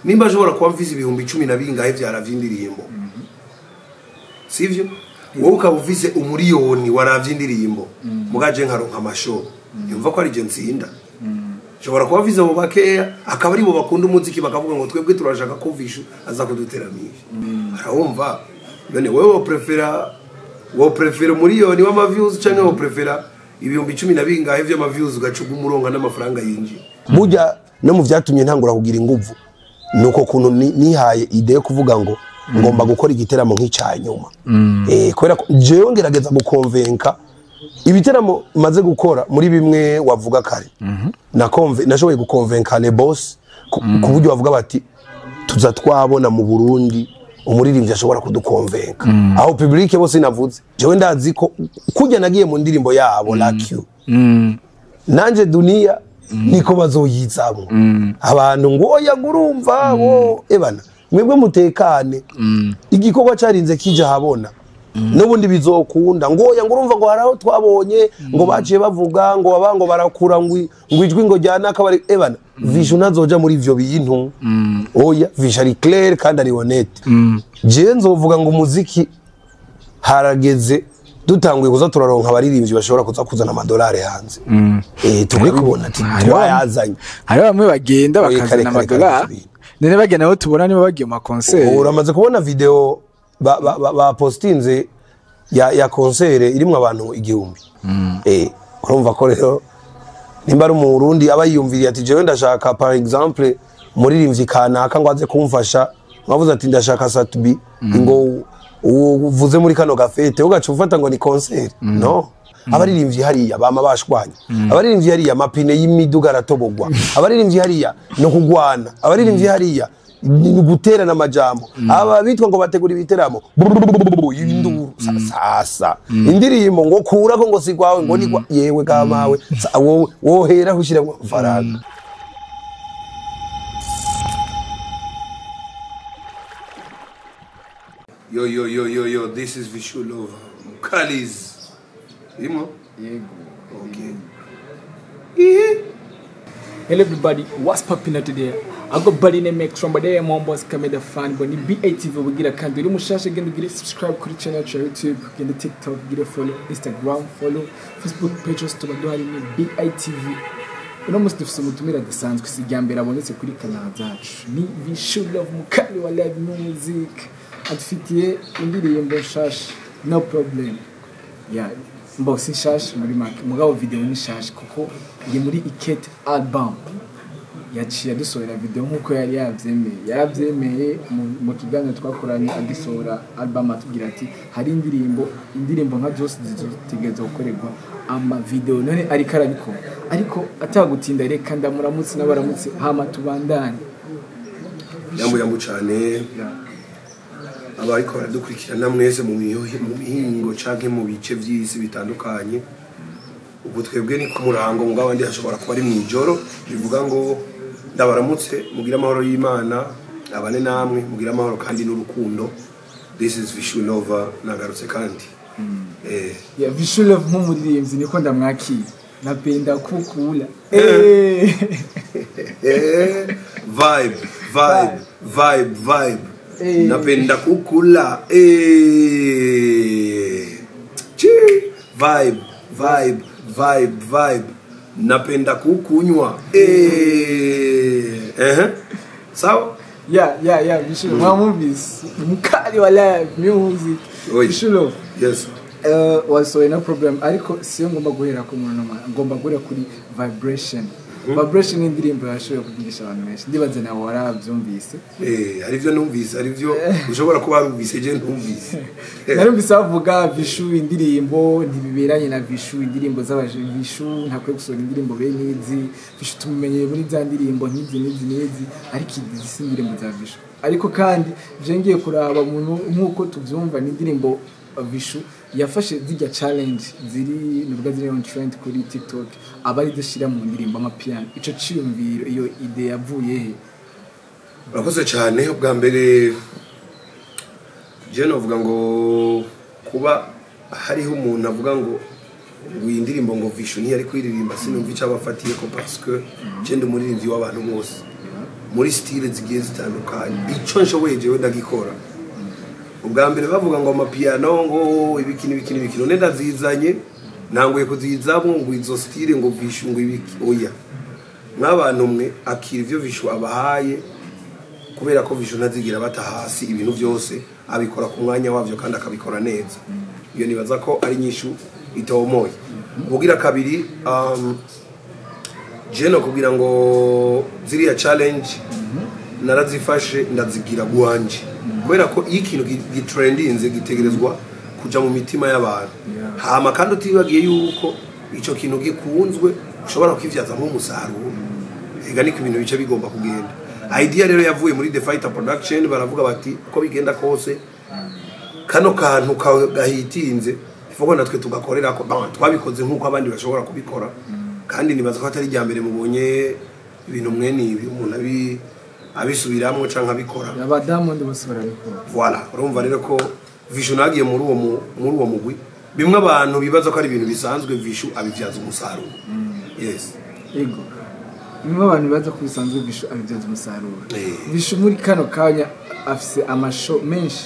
nimba ashobora kuba mvise ibihumbi 10 na bingahe vyaravye indirimbo sivyo wowe ukaba uvise umuriyoni waravye indirimbo mugaje nkaronka amasho yumva ko ari je nsinda shobora kuba vize abo bakeya akaba ari bo bakunda umuziki bakavuga ngo twebwe turashaka ko Vishu aza kuduteramisha arumva none wewe wo prefera umuriyoni w'ama views canke wo prefera ibihumbi 10 na bingahe vy'ama views ugacuga umuronga n'amafaranga yinjiye burya no mu vyatumye ntangura kugira inguvu nuko kuntu nihaye ide yo kuvuga ngo ngomba gukora igiteramo nk'icanyuma kubera jewe ngerageza gukonvenka ibiteramo maze gukora muri bimwe wavuga kare nashoboye gukonvenka les boss ku buryo bavuga bati tuza twabona mu Burundi umuririmbyi ashobora kudukonvenka aho public bose navuze jewe ndazi ko kujya nagiye mu ndirimbo yabo like you nanje dunia niko bazoyizamo abantu ngo yagurumva wo ebana mwebwe mutekane igikorwa carinze kija habona nubundi bizokunda ngo urumva ngo haraho twabonye ngo baciye bavuga ngo babango barakura ngo ijwi ngo jyana akabari ebana Vishu nazoja muri ivyo bintu oya Vishu ari clair kandi ari honnête je nzovuga ngo umuziki harageze dutanguye kuza turaronka abaririmbyi bashobora kuza kuzana amadolari hanze tukabibona ati twayazanye hari bamwe bagenda bakazana amadolari nene bagenda aho tubona niba bagiye mu concert uramaze kubona video ba postinze ya concert irimo abantu 1000 urumva ko rero nimba ari mu Burundi abayumviriye ati jewe ndashaka par exemple muririmbyi kanaka ngo aze kumfasha bavuze ati ndashaka Satubi ngo uvuze muri kano gafete ugacu ufata ngo ni concert no abaririmbyi hariya bama bashwanya abaririmbyi hariya mapine y'imiduga aratobogwa abaririmbyi hariya no kugwana abaririmbyi hariya ni gutera na majambo aba bitwa ngo bategura ibiteramo induru sasa indirimbo ngo kura ko ngo sigwawe ngo ni yewe kamawe wohera hushira faranga yo this is Vishu Love Kaliz Imo yego okay hello everybody what's popping today I got body name make somebody Mombos Kameda fan but ni BATV bugira kandi uri mushashe genda ugire subscribe kuri channel ya YouTube genda TikTok gire follow Instagram follow Facebook pages to baduhari ni BATV uno musi dufise umutumira dasanzwe sigambera abonetse kuri kanal zacu ni Vishu Love mukali wa live music atfitiye indirimbo nshasha no problem yeah mbo si nshasha muri make mugabo video ni nshasha kuko ndi muri Ikete album yaciye dusohora video nkuko yari yavyemeye mu kiganiro twakoranye agisohora album atubwira ati hari indirimbo nka zose zitegeza gukorerwa ama video none ari karabiko ariko atagutinda reka ndamuramutse n'abaramutse hama tubandanye yambu cyane abariko baradukurikirana mwese mu mihingo canke mu bice vy'isi bitandukanye ubu twebwe ni ku murango mugabo andi hashobora kuba ari mwijoro bivuga ngo ndabaramutse mugira amahoro y'Imana abane namwe mugira amahoro kandi n'urukundo this is Vishu Love nagarutse kandi Vishu Love nk'umuririmbyi niko ndamwakira napenda kukula vibe napenda kukula vibe napenda kukunywa sawa yeah Vishu movies mukali wa live music Vishu Love yes also no problem ariko siyo ngomba guhera ku muntu ngomba guhera kuri vibration indirimbo yashoboye kuvugisha abantu benshi ndibaze nawe warabyumvise arivyo numvise arivyo ushobora kuba numvise je numvise narumvise bavuga Vishu indirimbo ntibiberanye na Vishu indirimbo z'abaje Vishu ntakwiye gusohora indirimbo benizi Vishu tumenye muri za ndirimbo n'izi ariko izi indirimbo za Vishu ariko kandi je ngiye kuraba umuntu nkuko tuvyumva n'indirimbo Vishu yafashe zijya challenge ziri nuvuga ziri on trend kuri TikTok abari dushira mu ndirimbo amapiano ico ciyumviro iyo ide yavuye he urakoze cyane ubwa mbere je novuga ngo kuba hariho umuntu avuga ngo windirimbo ngo Vishu ni yari kwiririmba sinumva icyo abafatiye ko parce que je ndi umuririmbyi w'abantu bose muri style zigiye zitandukanye ico nshoboye jewe ndagikora ubwa mbere bavuga ngo amapiano ngo ibiki none ndazizanye nangoye kuzizamo ngo izo style ngo vishu ngo ibiki oya nk'abantu mwe akira ivyo vishu abahaye kubera ko vishu nazigira bata hasi ibintu byose abikora ku mwanya wavyo kandi akabikora neza iyo nibaza ko ari nyishu itomoye ubugira kabiri jeno kugira ngo ziriya challenge narazifashe ndazigira guanje kubera ko ikintu gitrendinze gitegerezwa kuja mu mitima y'abantu hama kandi utibagiye yuko ico kintu gikunzwe ushobora kwivyaza nk'umusaruro ega niko ibintu bice bigomba kugenda idea rero yavuye muri The Fighter Production baravuga bati ko bigenda kose kano kantu gahitinze ifuko natwe tugakorera ko twabikoze nk'uko abandi bashobora kubikora kandi nibaza ko atari ryambere mubonye ibintu mwene ibi umuntu abisubiramwe canka abikora abadamu ndi bose barabikora voilà urumva rero ko Vishu nagiye muri uwo mugwi bimwe abantu bibaza ko ari ibintu bisanzwe Vishu abivyaza umusaruro yes yego bimwe abantu bibaza ko bisanzwe Vishu abivyaza umusaruro Vishu muri kano kanya afise amasho menshi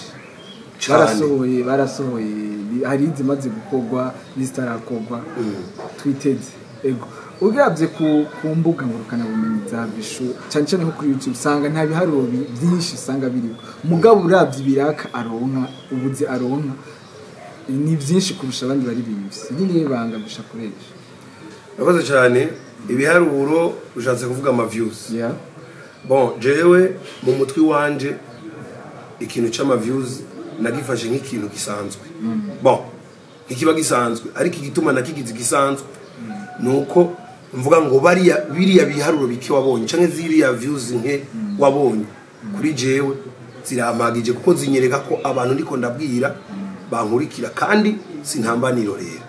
barasohoye hari izimaze gukorwa n'izitarakorwa twiteze ego ugabye ku mbuga ngurukana bumenyi za Vishu cyane cyane nko kuri YouTube usanga nta biharuro byinshi usanga biri mugabo uravye biraka aronka ubuzi aronka ni byinshi kurusha abandi bari bivye nyine banga gusha kuresha nakoze cyane ibiharuro ushatse kuvuga ama views bon jewe mu mutwi wanje ikintu c'ama views nagifashe nk'ikintu gisanzwe bon ikiba gisanzwe ariko igituma nakigize gisanzwe nuko mvuga ngo biriya biharuro biki wabonye canke ziriya views nke wabonye kuri jewe zirampagije kuko zinyereka ko abantu ndiko ndabwira bankurikira kandi sintambaniro rero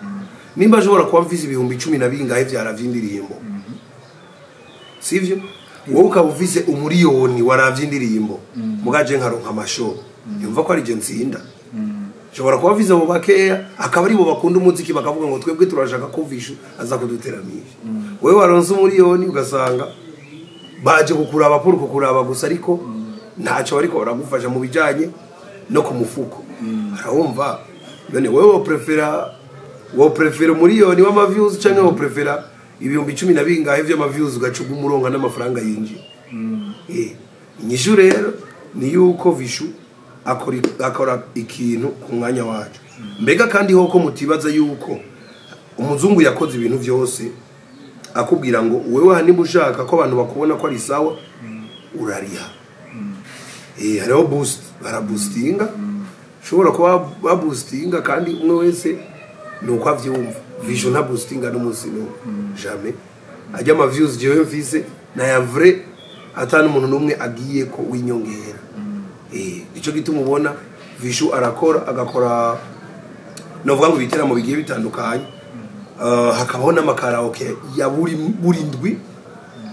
nimba ashobora kuba mfise ibihumbi 10 na bingahe vyaravyindirimbo sivyo wowe ukaba ufise umuriyoni waravyindirimbo mugaje nkaronka amasho yumva ko ari je nsinda shobora kuba viza bo bakeya akaba ari bo bakunda umuziki bakavuga ngo twebwe turashaka ko Vishu aza kuduteramisha wewe waronse umuriyoni ugasanga baje kukuraba puru kukuraba gusa ariko ntaco bariko baragufasha mu bijanye no ku mufuko arumva none wewe wo prefera umuriyoni w'ama views canke wo prefera ibihumbi 10 na bingahe vy'ama views ugacuga umurongo n'amafaranga yinjiye inyishu rero ni yuko Vishu akora ikintu ku mwanya wacu mbega kandi hoko mutibaza yuko umuzungu yakoze ibintu byose akubwira ngo wewe hanimba ushaka ko abantu bakubona ko ari sawa urariha hariho boost baraboostinga ushobora kuba baboostinga kandi umwe wese nuko avyumva Vishu nta boostinga n'umunsi no jamais ajya ama views jewe mfise na ya vrai atanu umuntu numwe agiye ko winyongera ico gituma ubona Vishu agakora novuga ngo ibiteramo bigiye bitandukanye hakabaho n'amakaraoke ya burindwi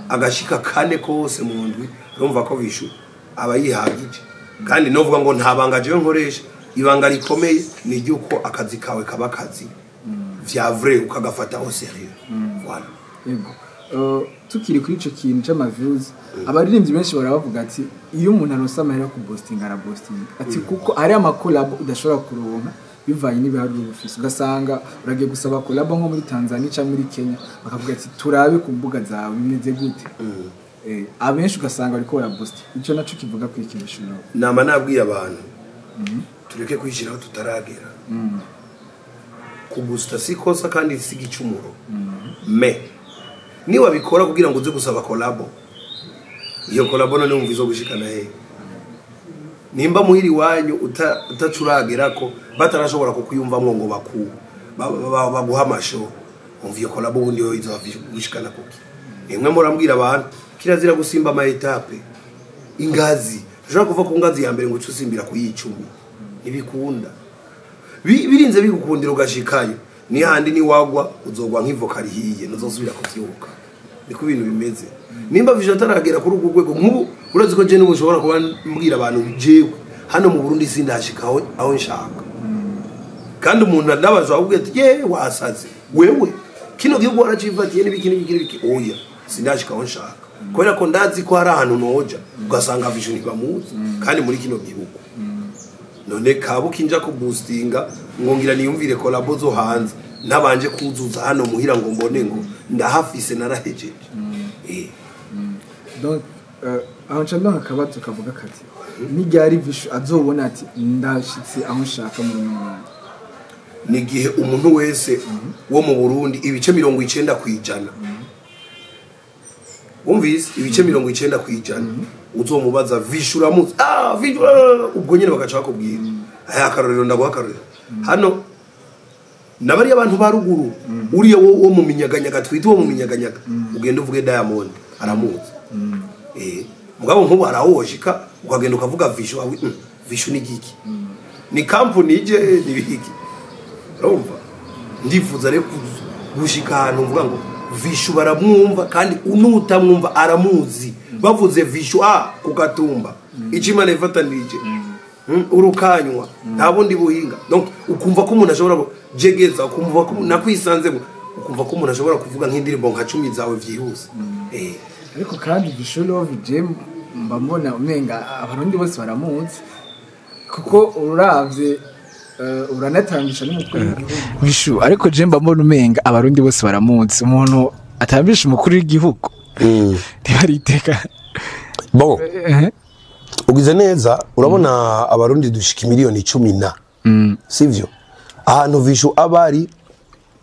agashika kane kose mu ndwi urumva ko Vishu aba yihagije kandi novuga ngo ntabanga jewe nkoresha ibanga rikomeye ni ryuko akazi kawe kaba kazi vya vrai ukagafata au sérieux voilà yego tukiri kuri ico kintu c'ama views abaririmbyi benshi barabavuga ati iyo umuntu aronsa amahera ku boosting ara boosting ati kuko ari ama collab udashobora kuronka bivanye n'ibiharuro bifise ugasanga uragiye gusaba collab nko muri Tanzania cyangwa muri Kenya bakavuga ati turabe ku mbuga zawe bimeze gute abenshi ugasanga ariko bara boost ico naco kivuga ku ikintu shino nama nabwiye abantu tureke kwishiraho tutaragera kubusta sikosa kandi sigicumuro me ni wabikora kugira ngo uze gusaba collabo iyo collabo none umvizo gushikana he nimba muhiri wanyu utacuragerako batarashobora kukuyumvamwo ngo baguha amasho umva iyo collabo ubundi yo izo gushikana kuki nimwe murambwira abantu kirazira gusimba ama etape ingazi ushobora kuva ku ngazi ya mbere ngo ucusimbira kuyicumi ibikunda birinze bigukundira ugashikayo ni handi ni wagwa uzogwa nk'ivoka rihiye nuzosubira kuvyuka niko ibintu bimeze nimba Vishu ataragera kuri ugu rwego nk'ubu urazi ko je n'ubushobora kuba mbwira abantu jewe hano mu Burundi sindashikaho aho nshaka kandi umuntu ndabaza ahubwo ati ye wasaze wewe kino gihugu waracivatiye n'ibiki oya sindashikaho nshaka kubera ko ndazi ko hari ahantu noja ugasanga Vishu ntibamuzi kandi muri kino gihugu none kabuka inja ku boostinga ngongira niyumvire collabo zo hanze nabanje kuzuza hano muhira ngo mbone ngo ndahafise narahejeje donc aho ncanda hakabato kavuga kati n'iryari Vishu azobona ati ndashitse aho nshaka mu mwanya ni gihe umuntu wese wo mu Burundi ibice 90 kwijana umvise ibice 90 kwijana uzomubaza Vishu ramuzi Vishu ubwo nyine bagaca bakubwira aya akarorero ndaguhakarorero hano nabari abantu ba ruguru uriye wo mu minyaganyaga twite wo mu minyaganyaga ugenda uvuge Diamond aramuzi mugabo nkubu arawoshika ukagenda ukavuga Vishu Vishu ni giki ni company ije ni biki urumva ndifuza rero gushika ahantu mvuga ngo Vishu baramwumva kandi unutamwumva aramuzi bavuze Vishu kugatumba icimana ifatanije urukanywa ntabundi buhinga donc ukumva ko umuntu ashobora jegeza ukumva ko nakwisanze ukumva ko umuntu ashobora kuvuga nk'indirimbo nka 10 zawe vyihuse ariko kandi Vishu Love Jam mbambona umenga abarundi bose baramuzi kuko uravye uranatangisha n'umukuru w'igihugu Vishu ariko je mbambona umenga abarundi bose baramuzi umuntu atambisha umukuru w'igihugu ntibariteka bon ugize neza urabona abarundi dushika miliyoni 10 sivyo ahantu Vishu abari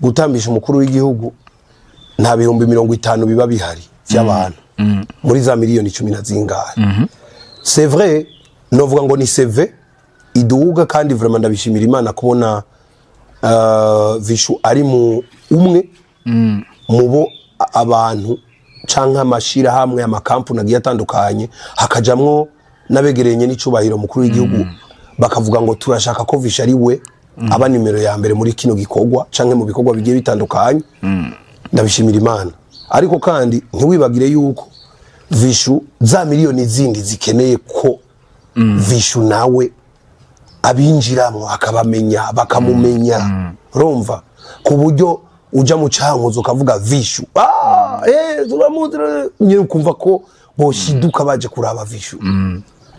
gutambisha umukuru w'igihugu nta bihumbi 50 biba bihari by'abantu muri za miliyoni 10 zingahe c'est vrai novuga ngo ni CV iduga kandi vraiment ndabishimira Imana kubona Vishu ari mu umwe mubo abantu canka amashira hamwe amakampuni agiye atandukanye hakajamwo nabegerenye n'icubahiro mukuru w'igihugu bakavuga ngo turashaka ko Vishu ari we aba nimero ya mbere muri kino gikorwa canke mu bikorwa bigiye bitandukanye ndabishimira Imana ariko kandi ntiwibagire yuko Vishu za miliyoni zindi zikeneye ko Vishu nawe abinjiramo akabamenya bakamumenya urumva ku buryo uja mu cankuzo ukavuga Vishu turamuzi nyine kumva ko boshiduka baje kuraba Vishu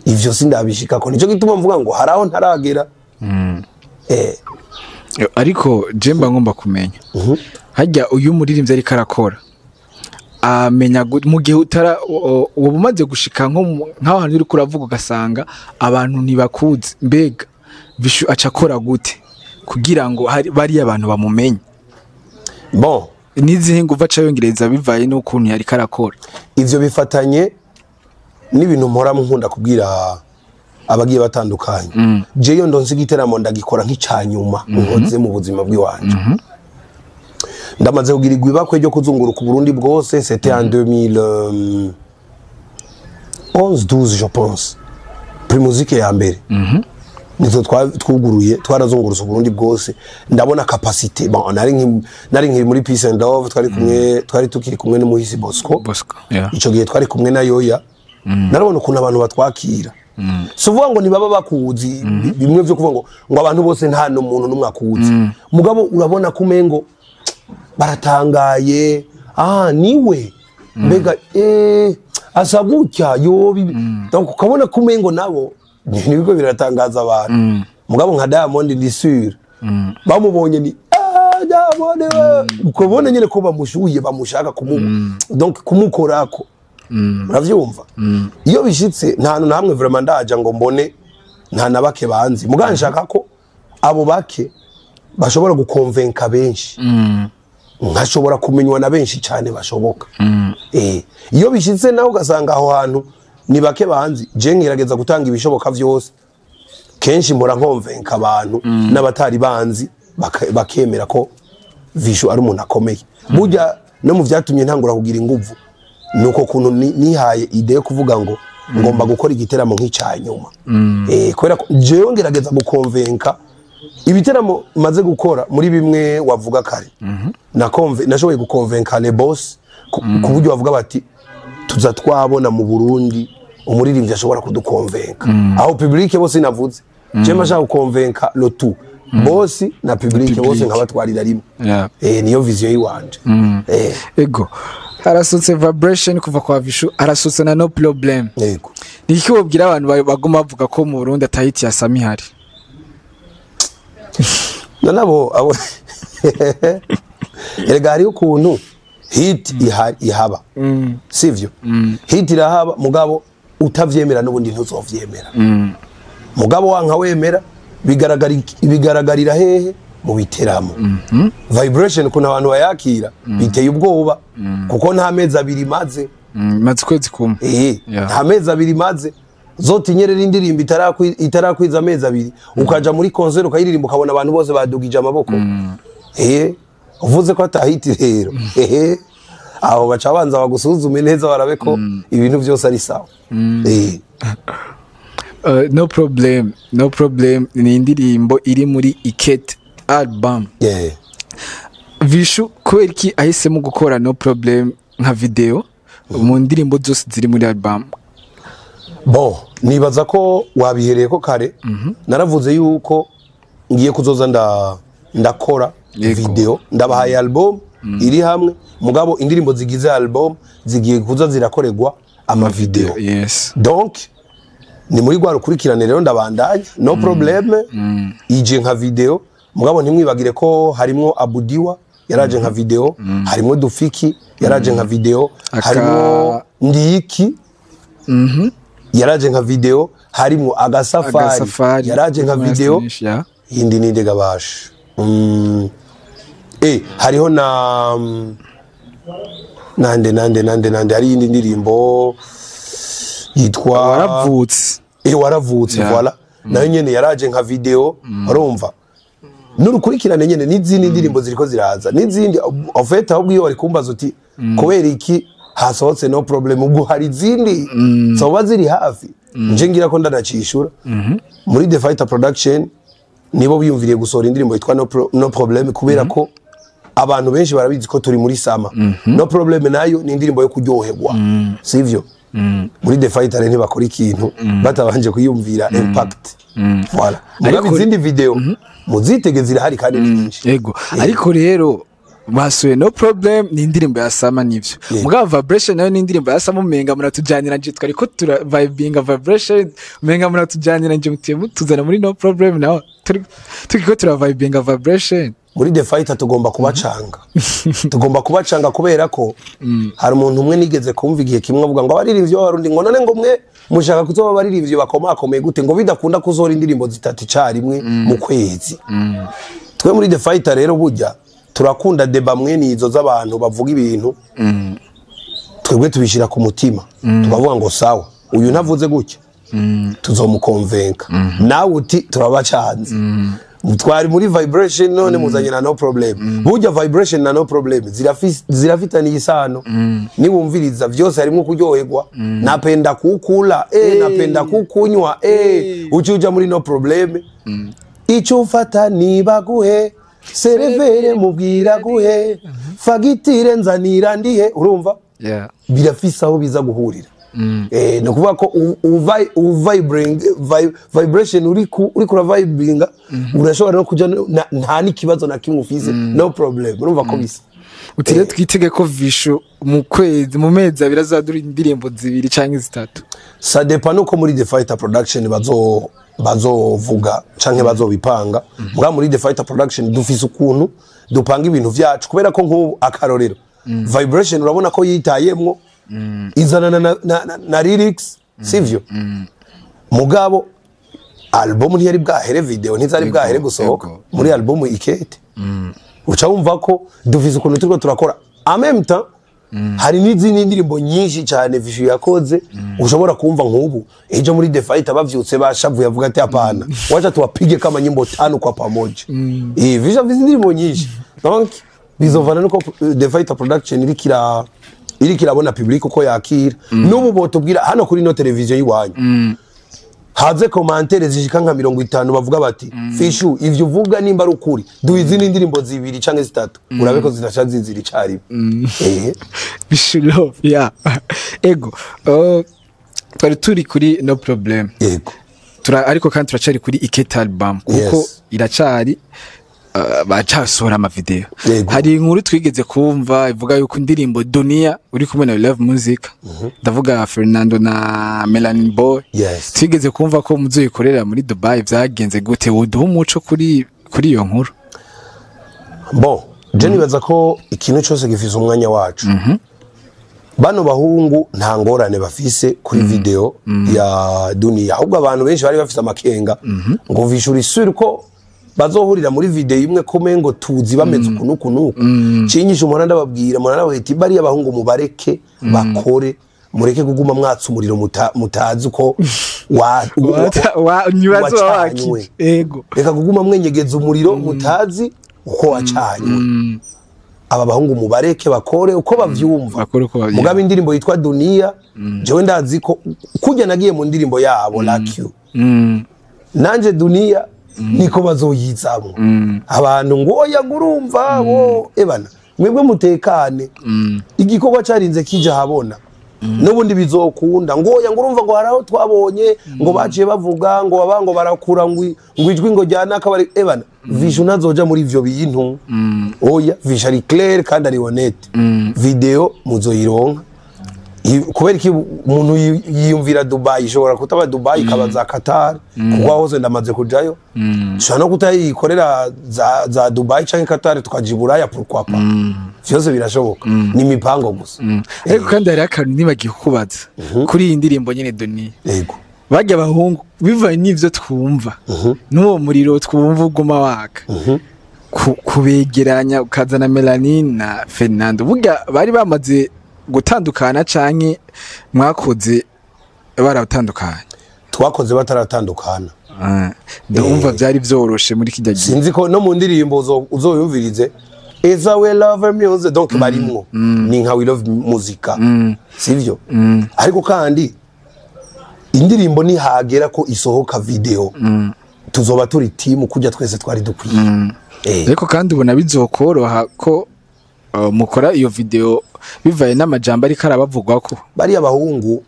ivyo sindabishika ko nico gituma mvuga ngo haraho ntaragera ariko jemba ngomba kumenya hajya uyu muririmbyi ari karakora amenya mu gihe utara ubumaze gushika nk'ahantu uri kuravuga ugasanga abantu ntibakuzi mbega Vishu acakora gute kugira ngo bari abantu bamumenye bon nizihe nguva cayongereza bivaye n'ukuntu yari karakora ivyo bifatanye n'ibintu mpora nkunda kubwira abagiye batandukanye jeyo ndonse igiteramo ndagikora nk'icanyuma nkoze mu buzima bw'iwanje ndamaze kugira igwibakwe ryo kuzunguruka Burundi bwose c'était en 2011 12 je pense Primusique ya mbere nizo twuguruye twarazungurutse Burundi bwose ndabona capacité bon nari nkiri muri Peace and Love twari tukiri kumwe n'umuhisi Bosco ico gihe twari kumwe na Yoya narabona ukuntu abantu batwakira suvuga ngo nibaba bakuzi bimwe byo kuvuga ngo abantu bose nta no muntu numwe akuzi mugabo urabona kumengo baratangaye niwe mbega asagutya yobi donc ukabona kumengo nabo nibwo biratangaza abantu mugabo nka Diamond ndi sûr bamubonye ni Diamond ukabona nyine ko bamushuye bamushaka donc kumukorako uravyumva iyo bishitse nta hantu namwe vraiment ndaja ngo mbone nta nabake banzi muganshaka ko abo bake bashobora gukonvenka benshi nkashobora kumenywa na benshi cyane bashoboka iyo bishitse naho ugasanga aho hantu ni bake banzi je ngerageza gutanga ibishoboka vyose kenshi mpora nkonvenka abantu n'abatari banzi bakemera ko Vishu ari umuntu akomeye burya no mu vyatumye ntangura kugira inguvu nuko kuntu nihaye ide yo kuvuga ngo ngomba gukora igiteramo nk'icanyuma kwera jewe ngerageza gukonvenka ibiteramo maze gukora muri bimwe wavuga kare nashoboye gukonvenka les boss ku buryo bavuga bati tuza twabona mu Burundi umuririmbyi ashobora kudukonvenka aho public bose navuze je mashaka gukonvenka le tout boss na public bose nkabatwarira rimwe niyo vision yiwanje ego arasutse vibration kuva kwa Vishu arasutse na no problem yego niki wobwira abantu bagoma bavuga ko mu Burundi atahiti ya Sami hari abo erega hari ukuntu hit ihaba sivyo hit irahaba mugabo utavyemera n'ubundi ntuzovyemera mugabo wanka wemera bigaragarira hehe mu biteramo vibration kuna abantu bayakira biteye ubwoba kuko nta mezi abiri maze kwezi kumwe nta mezi abiri maze zote nyerera indirimbo itarakwiza amezi abiri ukaja muri concert ukayiririmba ukabona abantu bose badugije amaboko uvuze ko atahiti rero aho baca banza bagusuzume neza barabe ko ibintu byose ari sawa no problem ni indirimbo iri muri Iket album Vishu kubera iki ahisemo gukora no problem nka video mu ndirimbo zose ziri muri album bon nibaza ko wabihereye ko kare naravuze yuko ngiye kuzoza ndakora video ndabahaye album iri hamwe mugabo indirimbo zigize album zigiye kuza zirakorerwa ama video donc ni muri gwa rukurikirane rero ndabandanya no problem ije nka video mugabo ntimwibagire ko harimo Abudiwa yaraje nka video harimo Dufiki yaraje nka video harimo Ndiki yaraje nka video harimo Agasafari yaraje nka video indi ninde gabash hariho na nande hari indi ndirimbo yitwa waravutse voilà nayo nyene yaraje nka video urumva n'urukurikirane nyene n'izindi ndirimbo ziriko ziraza n'izindi en fait ahubwo iyo wari kumbaza uti kubera iki hasohotse no problem ubwo hari izindi zoba ziri hafi nje ngira ko ndanacishura muri The Fighter Production nibo biyumviriye gusohora indirimbo yitwa no problem kubera ko abantu benshi barabizi ko turi muri sama no problem nayo ni indirimbo yo kuryoherwa sivyo muri The Fighter rero ntibakora ikintu batabanje kuyumvira impact voilà muri izindi video muzitege zirahari kandi nyinshi yego ariko rero basuye no problem ni indirimbo ya Sama nivyo mugabo vibration nayo ni indirimbo ya Sama umenga muratujyanira nje twari ko tura vibinga vibration umenga muratujyanira nje mutiye tuzana muri no problem naho turiko tura vibinga vibration muri The Fighter tugomba kubacanga kubera ko hari umuntu umwe nigeze kumva igihe kimwe avuga ngo abaririmbyi b'abarundi ngo none ngo mwe mushaka kuzoba abaririmbyi bakomakomeye gute ngo bidakunda kuzora indirimbo zitatu carimwe mu kwezi twe muri The Fighter rero burya turakunda deba mwene izo z'abantu bavuga ibintu twebwe tubishira ku mutima tukavuga ngo sawa uyu ntavuze gutya tuzomukonvenka nawe uti turabacanze twari muri vibration none muzanye na no problem burya vibration na no problem zirafitaniye isano ni wumviriza byose harimo kuryoherwa napenda kukula napenda kukunywa ucuja muri no problem icyo ufata niba guhe serevere mubwira guhe fagitire nzanira ndihe urumva birafisa aho biza guhurira no kuvuga ko vibration uri kura vibinga urashobora no kuja nta n'ikibazo na kimwe ufise no problem urumva ko bisa utire twitege ko Vishu mu kwezi mu mezi abiri azadura indirimbo zibiri canke zitatu ça dépend uko muri The Fighter Production bazovuga canke bazobipanga muga muri The Fighter Production dufise ukuntu dupanga ibintu vyacu kubera ko nk'ubu akarorero vibration urabona ko yitayemwo izana na lyrics sivyo mugabo album ntiyari bwahere video ntizari bwahere gusohoka muri album Ikete uca wumva ko dufise ukuntu turiko turakora en même temps hari n'izindi ndirimbo nyinshi cyane Vishu yakoze ushobora kumva nk'ubu ejo muri The Fighter bavyutse bashavuye avuga ati apana wacha tuwapige kama nyimbo 5 kwa pamoja Vishu afise indirimbo nyinshi donc bizovana nuko The Fighter Production iri kirabona public uko yakira n'ubu botubwira hano kuri no televiziyo yiwanyu haze commentaire zishika nka 50 bavuga bati Vishu ivyo uvuga nimba ari ukuri duhize n'indirimbo zibiri canke zitatu urabe ko zidashazi ziri cari Vishu love ego twari turi kuri no problem yego ariko kandi turacari kuri Ikete album kuko iracari bacasohora amavideo. Hari inkuru twigeze kumva ivuga yuko indirimbo Dunia uri kumwe na Love Music, ndavuga Fernando na Melanin Boy, twigeze kumva ko muzoyikorera muri Dubai. Vyagenze gute? Woduha umuco kuri iyo nkuru? Bon, je nibaza ko ikintu cyose gifise umwanya wacu. Bano bahungu nta ngorane bafise kuri video ya Dunia, ahubwo abantu benshi bari bafise amakenga ngo vishura isuri ko bazohurira muri video imwe kome ngo tuzi bameze ukunuku cinyisha umuntu ndababwira bahita bari abahungu mubareke bakore, mureke kuguma mwatsa umuriro mutazi uko nibazo waki. Ego, reka kuguma mwenyegeza umuriro mutazi uko wacanye. Aba bahungu mubareke bakore uko bavyumva. Mugabe indirimbo yitwa Dunia, jewe ndazi ko kujya nagiye mu ndirimbo yabo Like You, nanje Dunia niko bazoyizamo. Abantu ngo oya ngurumva wo ebana mwebwe mutekane, igikorwa carinze kija habona n'ubundi bizokunda. ngo oya ngurumva ngo haraho twabonye ngo baciye bavuga ngo babango barakura ngo ijwi ngo jyana akabari ebana vishu nazoja muri ivyo bintu. Oya vishu ari clair kandi ari honnête. Video muzoyironka kubera iki umuntu yiyumvira Dubai, ishobora kutaba Dubai kabaza Qatar kuko hose ndamaze kujayo. Shana no kutayikorera za Dubai canke Qatar tukajiburaya pourquoi pas. Vyose birashoboka, ni mipango gusa. Ariko kandi hari akantu nibagiye kukubaza kuri iyi ndirimbo nyene Dunia. Yego, bajya bahungu bivanye n'ivyo twumva n'uwo muriro twumva uguma waka, kubegeranya ukazana Melanin na Fernando, burya bari bamaze gutandukana canke mwakoze baratandukana? Twakoze bataratandukana. Ndumva byari vyoroshe muri kijya gihe. Sinzi ko no mu ndirimbo uzoyumvirize Eza we love music, donc barimwo ni nka we love muzika, sivyo? Ariko kandi indirimbo ni hagera ko isohoka video tuzoba turi team kujya twese twari dukwiye. Ariko kandi ubona bizokoroha ko mukora iyo video bivaye n'amajambo ari karabavugwa ko bari abahungu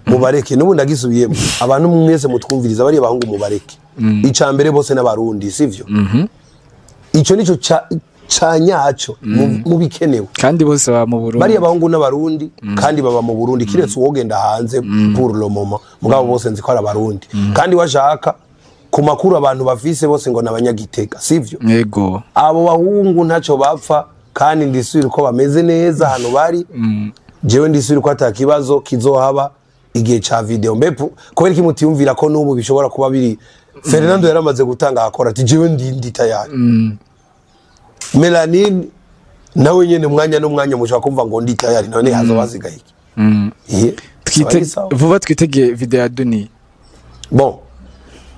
mubareke. N'ubundi agisubiyemo abantu mwese mutwumviriza bari abahungu mubareke. Icambere bose n'abarundi, sivyo? Ico nico canyaco mubikenewe, kandi bose baba mu Burundi. Bari abahungu n'abarundi kandi baba mu Burundi, kiretse uwogenda hanze pour le moment. Mugabo bose nzi ko ari abarundi, kandi washaka ku makuru abantu bafise bose ngo nabanyagitega, sivyo? Yego, abo bahungu ntaco bapfa, kandi ndisubira ko bameze neza hano bari. Jewe ndisubira ko atakibazo kizohaba igihe ca video. Mbepo kubera iki mutiyumvira ko n'ubu bishobora kuba biri Fernando yaramaze gutanga akora ati jewe ndi tayari. Melanin nawe nyene mwanya mushaka kumva ngo ndi tayari, none hazo bazigaye iki. Vuba twitege video ya Dunia. Bon,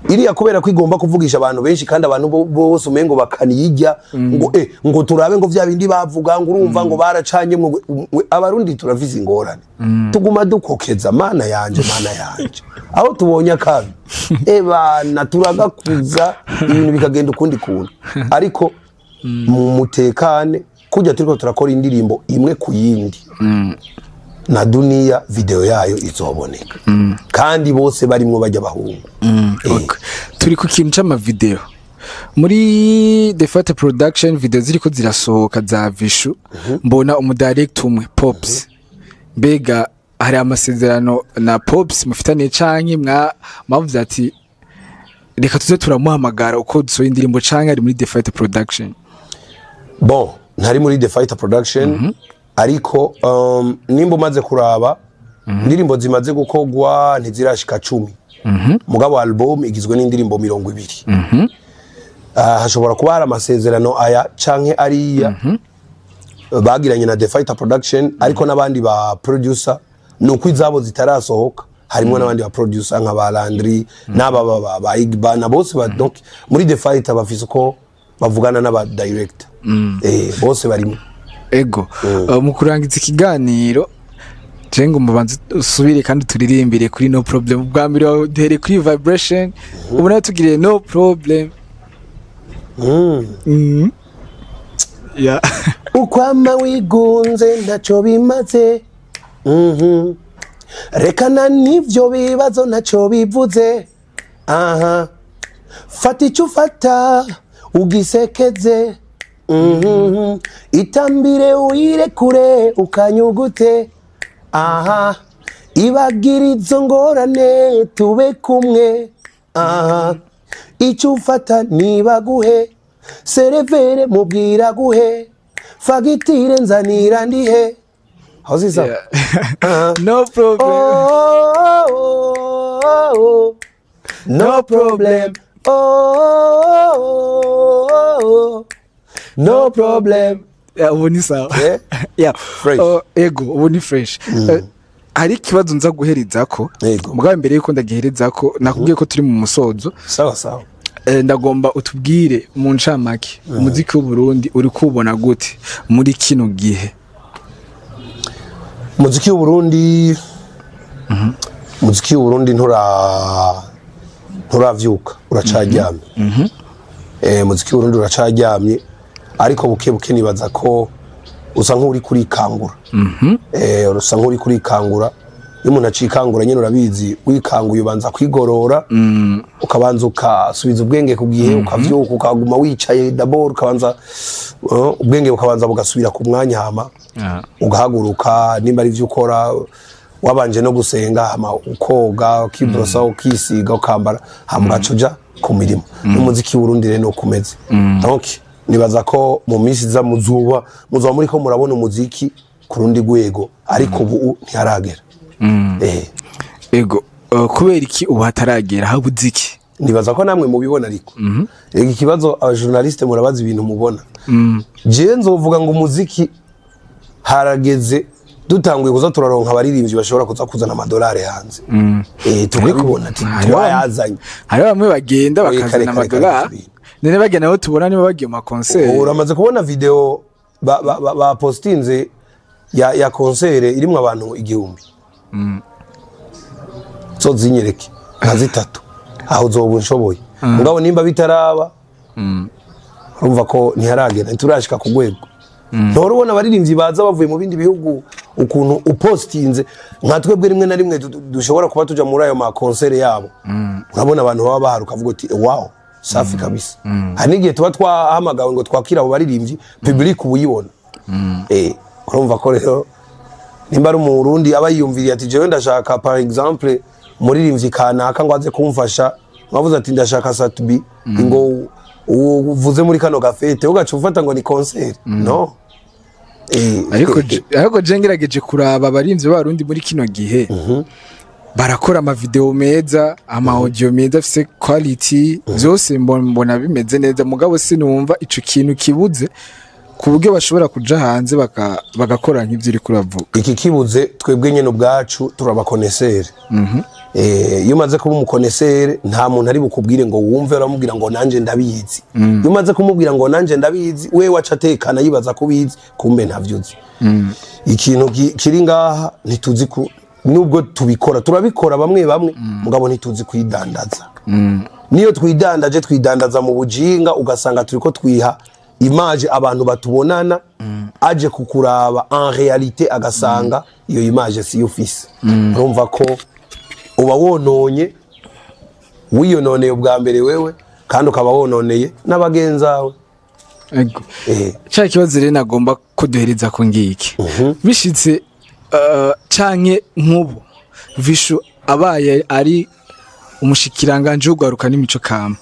iriya kubera ko igomba kuvugisha abantu benshi kandi abantu bose umengo bakaniyijya ngo turabe ngo vya bindi bavuga ngo urumva ngo baracanye abarundi turavize ingorane. Tuguma dukokeza mana yanje aho tubonye akabi ebana turagakuza ibintu bikagenda ukundi kuntu. Ariko mu mutekane kujya turiko turakora indirimbo imwe ku yindi na Dunia video yayo izoboneka kandi bose barimwo bajya bahungu. Turi ku kintu c'ama video muri The Fighter Production, video ziriko zirasohoka za Vishu, mbona umudirect umwe Pops. Mbega hari amasezerano na Pops mufitaniye canke mwavuze ati reka tuze turamuhamagara uko dusohoye indirimbo, canke ari muri The Fighter Production? Bon, ntari muri The Fighter Production. Ariko nimba umaze kuraba indirimbo zimaze gukogwa ntizirashika 10. Mugabo album igizwe n'indirimbo 20. Hashobora kuba hari amasezerano aya canke ariya bagiranye na The Fighter Production, ariko n'abandi ba producer nuko izabo zitarasohoka harimo n'abandi ba producer nka ba Landry n'aba ba Igba na bose ba, donc muri The Fighter bafise ko bavugana n'aba director. Bose barimo. Ego, mu kurangiza ikiganiro jengo mubanze usubire kandi turirimbire kuri No Problem. Bwa mbere wahere kuri Vibration, ubona tugiriye No Problem. Yeah. Ukwama wigunze ntaco bimaze. Rekana nivyo bibazo ntaco bivuze. Fata icyo ufata ugisekeze itambire uyirekure ukanyugute aha ibagira izo ngorane tube kumwe aha icyo ufata nibaguhe serevere mubwira guhe fagitire nzanira ndihe how's it sound? No problem. Oh, no problem. Oh, no problem. Ubu ni sawa. Yeah, fresh. Ego ubu ni fresh. Hari ikibazo nza guhereza ko mugabo mbere yuko ndagihereza ko nakubwiye ko turi mu musozo. Sawa sawa. Ndagomba utubwire mu ncamake umuziki w'u Burundi uri kubona gute muri kino gihe? Muziki w'u Burundi muziki w'u Burundi nturavyuka uracaryamye. Muziki w'u Burundi uracaryamye ariko buke nibaza ko usa nk'uri kurikangura. Usa nk'uri kurikangura iyo umuntu acikangura nyine urabizi wikanguye ubanza kwigorora ukabanza ukasubiza ubwenge ku gihe ukavyuka ukaguma wicaye d'abord ukabanza ubwenge bukabanza bugasubira ku mwanya hama ugahaguruka nimba ari byo ukora wabanje no gusenga hama ukoga ukibrosa ukisiga ukambara hama ugacuja ku mirimo n'umuziki w'Urundi rero no kumeze donc nibaza ko mu minsi za muzuba muri ko murabona umuziki ku rundi rwego ariko ubu ntiharagera. Ego kubera iki ubu hataragera habuze iki? Nibaza ko namwe mubibona ariko ikibazo abajournaliste murabaza ibintu mubona. Je nzovuga ngo umuziki harageze dutanguye kuza turaronka abaririmbyi bashobora kuza kuzana amadolari hanze. Tukabibona ati twayazanye. Hari bamwe bagenda bakazana amadolari nene bagenda aho tubona niba bagiye mu concert. Uramaze kubona video ba postinze ya concert irimo abantu 1000. So zinyereke nka zitatu aho zobu nshoboye mugabo nimba bitaraba urumva ko ntiharagera nturashika ku gwego ntorubona abaririmbyi baza bavuye mu bindi bihugu ukuntu upostinze nka twebwe rimwe na rimwe dushobora kuba tuja muri ayo ma concert yabo urabona abantu baba baharuka avuga ati wow safi kabisa hari n'igihe tuba twahamagawe ngo twakira abo baririmbyi public ubuyibona urumva ko rero nimba ari mu Burundi aba yiyumviriye ati jewe ndashaka par exemple muririmbyi kanaka ngo aze kumfasha mwavuze ati ndashaka Satubi ngo uvuze muri kano gafete ugaca ufata ngo ni concert no ariko jengerageje kuraba abarimvyi b'Abarundi muri kino gihe barakora ama video meza ama audio meza afise quality zose mbona bimeze neza mugabo sinumva ico kintu kibuze ku buryo bashobora kuja hanze bagakora nk'ivyo uri kuravuga. Iki kibuze twebwe nyene ubwacu turabakonesere. Iyo umaze kuba umukonesere nta muntu ari bukubwire ngo wumve uramubwira ngo nanje ndabizi. Iyo umaze kumubwira ngo nanje ndabizi we waca tekana yibaza kubizi kumbe ntavyuzi. Ikintu kiri ngaha ntituzi ku nubwo tubikora turabikora bamwe mugabo ntituzi kwidandaza. Niyo twidandaza mu bujinga ugasanga turiko twiha image abantu batubonana aje kukuraba en réalité agasanga iyo image si office urumva ko uba wononye wiyononeye ubwa mbere wewe kandi ukaba wononeye n'abagenzawe. Cya kibazo rero nagomba kuduhereza ko ngiki bishitse canke nk'ubu Vishu abaye ari umushikiranganje ugaruka n'imico kama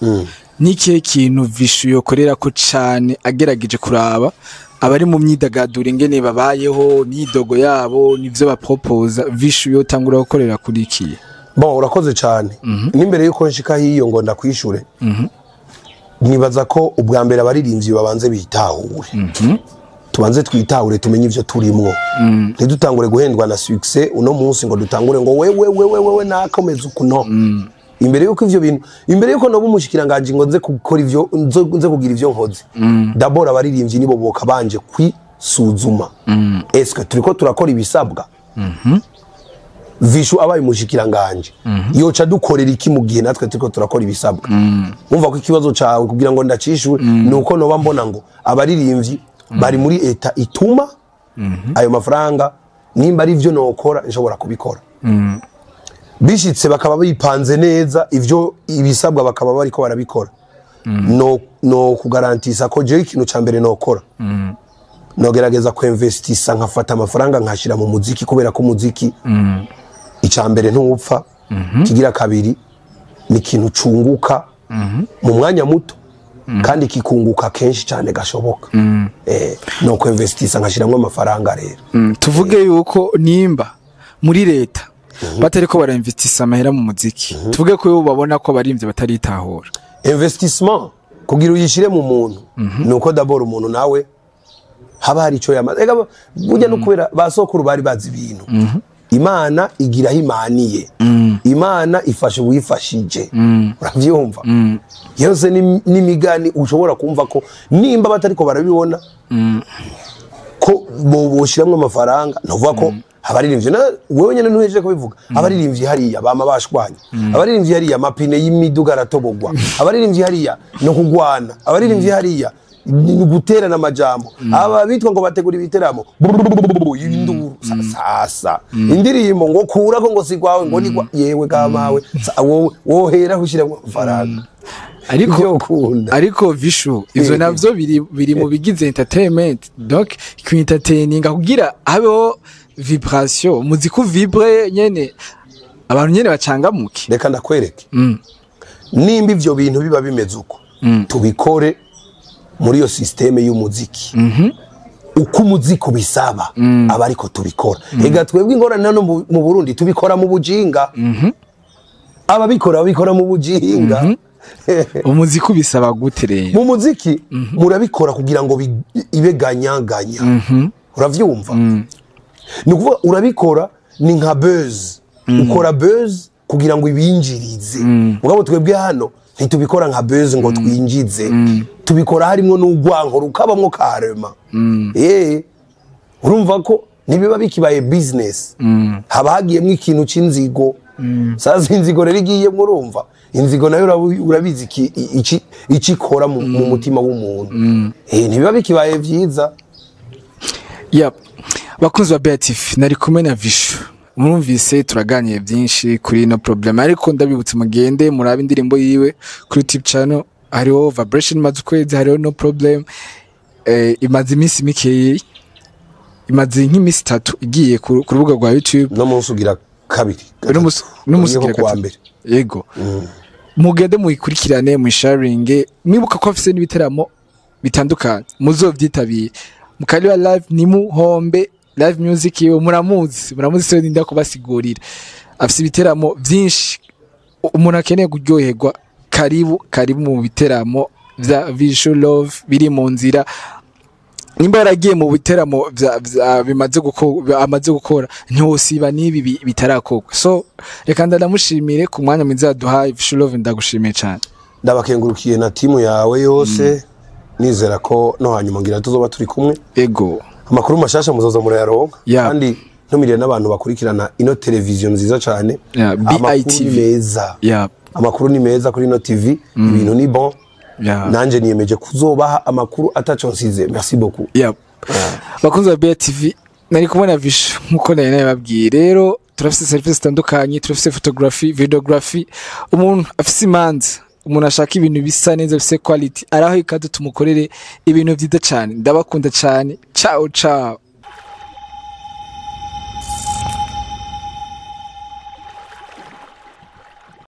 n'ikihe kintu Vishu yokorera ko cane agerageje kuraba abari mu myidagaduro ingene babayeho nidogo yabo nivyo bapropose Vishu yotangura gukorera kuri ikiye? Bon urakoze cyane n'imbere yuko nshika hiyo ngo ndakwishure nibaza ko ubwa mbere abaririmbyi babanze bitahure tubanze twitahure tumenye ivyo turimwo ntidutangure guhendwa na success uno munsi ngo dutangure ngo wewe nakomeza ukuno imbere yuko ivyo bintu imbere yuko no bumushikiranganje ngo nze gukora ivyo nze kugira ivyo nkoze d'abord abaririmbyi nibo boka banje kwisuzuma est-ce turiko turakora ibisabwa Vishu abaye mushikiranganje yoca dukorera iki mu gihe natwe turiko turakora ibisabwa umva ko ikibazo cawe kugira ngo ndacishwe nuko no bambona ngo abaririmbyi bari muri eta ituma ayo mafaranga nimba ari ivyo nokora nshobora kubikora bishitse bakaba bipanze neza ivyo ibisabwa bakaba bariko barabikora no kugarantisa ko je ikintu ca mbere nokora nogerageza ku investisa nkafata amafaranga nkashira mu muziki kubera ko muziki ica mbere ntupfa kigira kabiri ni ikintu cunguka mu mwanya muto kandi kikunguka kenshi cyane gashoboka no ku investisa nkashiramwe amafaranga rero tuvuge yuko nimba muri leta batariko barainvestisa amahera mu muziki tuvuge ko yo babona ko barimvye bataritahura investissement kugira uyishire mu muntu nuko d'abord umuntu nawe haba hari ico yamaze ega burya no kubera basokuru bari bazi ibintu Imana igira himaniye Imana ifashe wifashije uravyumva yose n'imigani ushobora kumva ko nimba batariko barabibona ko boshiramwe amafaranga novuga ko abaririmbyi wewe nyene ntuhejeje kubivuga abaririmbyi hariya bama bashwanya abaririmbyi hariya mapine y'imiduga aratobogwa abaririmbyi hariya no kugwana abaririmbyi hariya ni guterana amajambo aba bitwa ngo bategura ibiteramo induru sasa indirimbo ngo kurako ngo sigwawe ngo ni yewe kamawe wohera hushira amafaranga ariko vishu ivyo navyo biri mu bigize entertainment donc ku entertaining kugira habeho vibration muziki vibre nyene abantu nyene bacangamuke reka ndakwereke nimba ivyo bintu biba bimeze uko tubikore muri yo systeme y'umuziki uko umuziki bisaba aba ariko tubikora ega twebwe ingorane hano mu Burundi tubikora mu bujinga ababikora mu bujinga umuziki bisaba gute rero mu muziki murabikora kugira ngo ibe ganyaganya uravyumva ni kuvuga urabikora ni nka buzz ukora buzz kugira ngo ibinjirize mugabo twebwe hano ntitubikora nka buzz ngo twinjize tubikora harimo n'ugwanko rukabamwo karema urumva ko nibiba bikibaye business haba hagiyemwe ikintu c'inzigo sasa inzigo rero igiyemwe urumva inzigo nayo urabizi iki ikora mu mutima w'umuntu nibiba bikibaye vyiza bakunzi ba BATV nari kumwe na Vishu murumvise turaganiye byinshi kuri no problem ariko ndabibutse mugende murabe indirimbo yiwe kuri YouTube channel hariho Vibration mazukwezi hariho no problem imaze iminsi mikeye imaze nk'imisi 3 igiye ku rubuga rwa YouTube no musugira kabiri n'umusugira kwa mbere yego mugende muyikurikirane mu sharing mwibuka ko afise n'ibiteramo bitandukanye muzovyitabira mukaliwa live ni muhombe live music yo muramuzi so ndinda kubasigurira afise ibiteramo byinshi umuntu akeneye kuryoherwa karibu mu biteramo vya Visual Love biri mu nzira nimba yaragiye mu biteramo amaze gukora ntosiba nibi bitarakorwa so reka ndamushimire ku mwanya mwiza duhaye Visual Love ndagushimiye cyane ndabakengurukiye na timu yawe yose nizera ko no hanyuma ngira tuzoba turi kumwe ego amakuru mashasha muzoza murayaronka kandi ntumiriye n'abantu bakurikirana ino televiziyo nziza cyane BITV meza amakuru ni meza kuri ino TV ibintu ni bon nanje niyemeje kuzobaha amakuru ataco nsize merci beaucoup bakunze BITV nari kubona Vishu nkuko nari nababwiye rero turafise service zitandukanye turafise photography videography umuntu afise imanza umuntu ashaka ibintu bisa neza bise quality araho ikaze tumukorere ibintu byiza cyane ndabakunda cyane ciao